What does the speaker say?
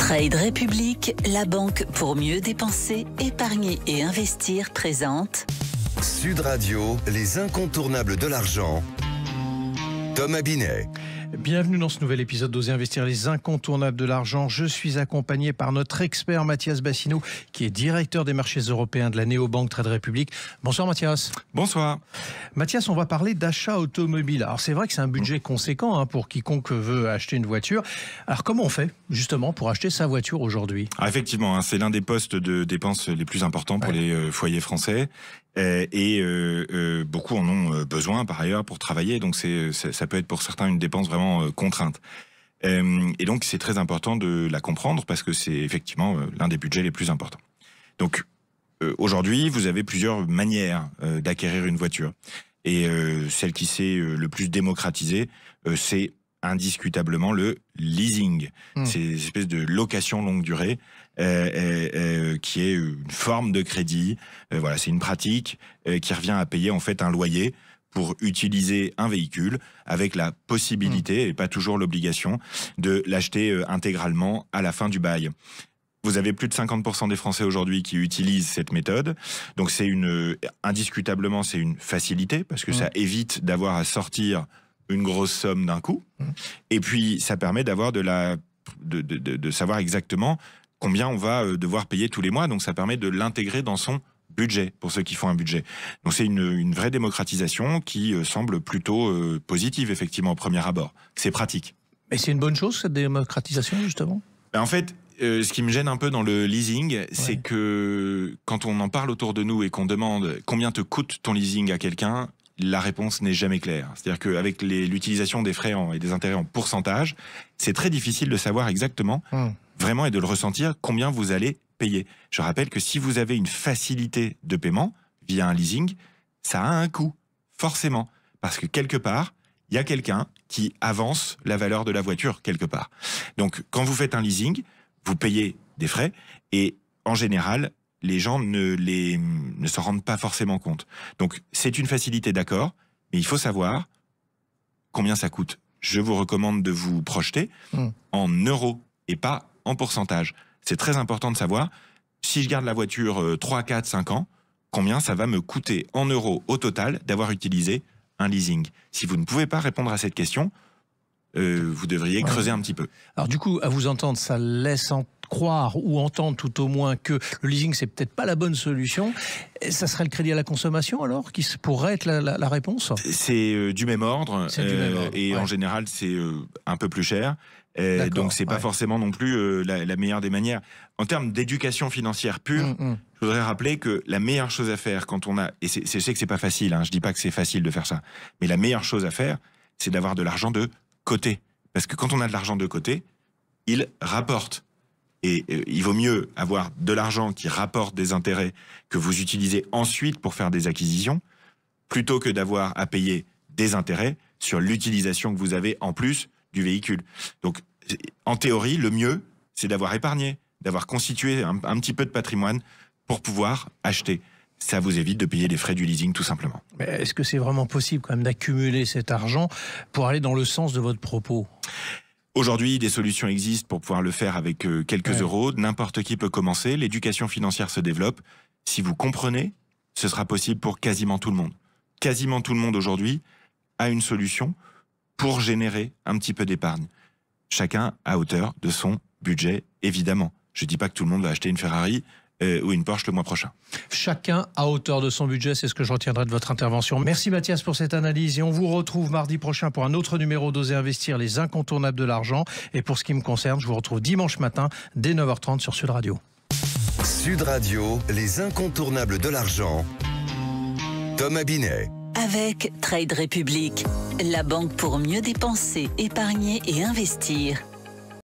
Trade République, la banque pour mieux dépenser, épargner et investir présente Sud Radio, les incontournables de l'argent. Thomas Binet. Bienvenue dans ce nouvel épisode d'Oser investir les incontournables de l'argent. Je suis accompagné par notre expert Mathias Bassineau, qui est directeur des marchés européens de la néobanque Trade République. Bonsoir Mathias. Bonsoir. Mathias, on va parler d'achat automobile. Alors c'est vrai que c'est un budget conséquent pour quiconque veut acheter une voiture. Alors comment on fait justement pour acheter sa voiture aujourd'hui ? Effectivement, c'est l'un des postes de dépenses les plus importants pour les foyers français. Beaucoup en ont besoin par ailleurs pour travailler, donc ça peut être pour certains une dépense vraiment contrainte. Et donc c'est très important de la comprendre parce que c'est effectivement l'un des budgets les plus importants. Donc aujourd'hui, vous avez plusieurs manières d'acquérir une voiture. Et celle qui s'est le plus démocratisée, c'est indiscutablement le leasing. C'est une espèce de location longue durée qui est une forme de crédit. Voilà, c'est une pratique qui revient à payer en fait un loyer pour utiliser un véhicule avec la possibilité, et pas toujours l'obligation, de l'acheter intégralement à la fin du bail. Vous avez plus de 50% des Français aujourd'hui qui utilisent cette méthode. Donc indiscutablement, c'est une facilité parce que ça évite d'avoir à sortir une grosse somme d'un coup. Et puis, ça permet d'avoir de savoir exactement combien on va devoir payer tous les mois. Donc, ça permet de l'intégrer dans son budget, pour ceux qui font un budget. Donc, c'est une vraie démocratisation qui semble plutôt positive, effectivement, au premier abord. C'est pratique. Et c'est une bonne chose, cette démocratisation, justement ? En fait, ce qui me gêne un peu dans le leasing, c'est que quand on en parle autour de nous et qu'on demande combien te coûte ton leasing à quelqu'un, la réponse n'est jamais claire. C'est-à-dire qu'avec l'utilisation des frais et des intérêts en pourcentage, c'est très difficile de savoir exactement, vraiment, et de le ressentir, combien vous allez payer. Je rappelle que si vous avez une facilité de paiement via un leasing, ça a un coût, forcément. Parce que quelque part, il y a quelqu'un qui avance la valeur de la voiture, quelque part. Donc, quand vous faites un leasing, vous payez des frais, et en général, les gens ne s'en rendent pas forcément compte. Donc, c'est une facilité, d'accord, mais il faut savoir combien ça coûte. Je vous recommande de vous projeter en euros et pas en pourcentage. C'est très important de savoir, si je garde la voiture 3, 4, 5 ans, combien ça va me coûter en euros au total d'avoir utilisé un leasing. Si vous ne pouvez pas répondre à cette question, vous devriez creuser un petit peu. Alors du coup, à vous entendre, ça laisse croire ou entendre tout au moins que le leasing, c'est peut-être pas la bonne solution. Et ça serait le crédit à la consommation alors, qui pourrait être la réponse ? C'est du même ordre, et en général, c'est un peu plus cher. Donc c'est pas forcément non plus la meilleure des manières. En termes d'éducation financière pure, je voudrais rappeler que la meilleure chose à faire quand on a, et je sais que c'est pas facile, je dis pas que c'est facile de faire ça, mais la meilleure chose à faire, c'est d'avoir de l'argent de côté. Parce que quand on a de l'argent de côté, il rapporte. Et il vaut mieux avoir de l'argent qui rapporte des intérêts que vous utilisez ensuite pour faire des acquisitions, plutôt que d'avoir à payer des intérêts sur l'utilisation que vous avez en plus du véhicule. Donc, en théorie, le mieux, c'est d'avoir épargné, d'avoir constitué un petit peu de patrimoine pour pouvoir acheter. Ça vous évite de payer les frais du leasing, tout simplement. Mais est-ce que c'est vraiment possible quand même d'accumuler cet argent pour aller dans le sens de votre propos ? Aujourd'hui, des solutions existent pour pouvoir le faire avec quelques euros. N'importe qui peut commencer. L'éducation financière se développe. Si vous comprenez, ce sera possible pour quasiment tout le monde. Quasiment tout le monde aujourd'hui a une solution pour générer un petit peu d'épargne. Chacun à hauteur de son budget, évidemment. Je ne dis pas que tout le monde va acheter une Ferrari ou une Porsche le mois prochain. Chacun à hauteur de son budget, c'est ce que je retiendrai de votre intervention. Merci Mathias pour cette analyse et on vous retrouve mardi prochain pour un autre numéro d'Oser investir les incontournables de l'argent. Et pour ce qui me concerne, je vous retrouve dimanche matin dès 9h30 sur Sud Radio. Sud Radio, les incontournables de l'argent. Thomas Binet. avec Trade République, la banque pour mieux dépenser, épargner et investir.